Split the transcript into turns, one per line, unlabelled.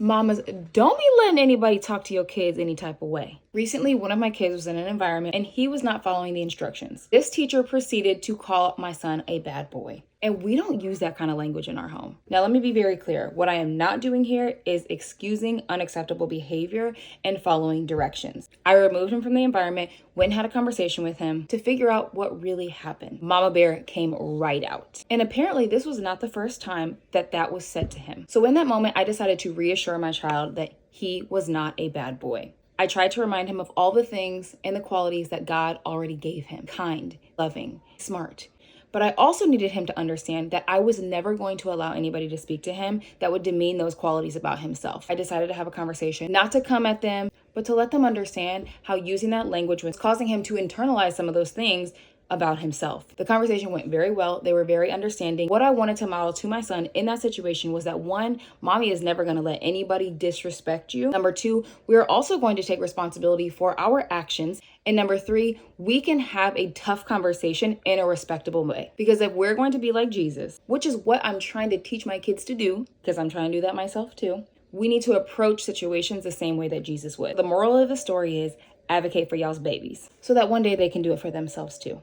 Mamas, don't be letting anybody talk to your kids any type of way. Recently, one of my kids was in an environment and he was not following the instructions. This teacher proceeded to call my son a bad boy. And we don't use that kind of language in our home. Now, let me be very clear. What I am not doing here is excusing unacceptable behavior and following directions. I removed him from the environment, went and had a conversation with him to figure out what really happened. Mama Bear came right out. And apparently this was not the first time that was said to him. So in that moment, I decided to reassure my child that he was not a bad boy. I tried to remind him of all the things and the qualities that God already gave him: kind, loving, smart. But I also needed him to understand that I was never going to allow anybody to speak to him that would demean those qualities about himself. I decided to have a conversation, not to come at them, but to let them understand how using that language was causing him to internalize some of those things about himself. The conversation went very well. They were very understanding. What I wanted to model to my son in that situation was that, one, mommy is never going to let anybody disrespect you. Number two, we are also going to take responsibility for our actions. And number three, we can have a tough conversation in a respectable way. Because if we're going to be like Jesus, which is what I'm trying to teach my kids to do, because I'm trying to do that myself too, we need to approach situations the same way that Jesus would. The moral of the story is advocate for y'all's babies so that one day they can do it for themselves too.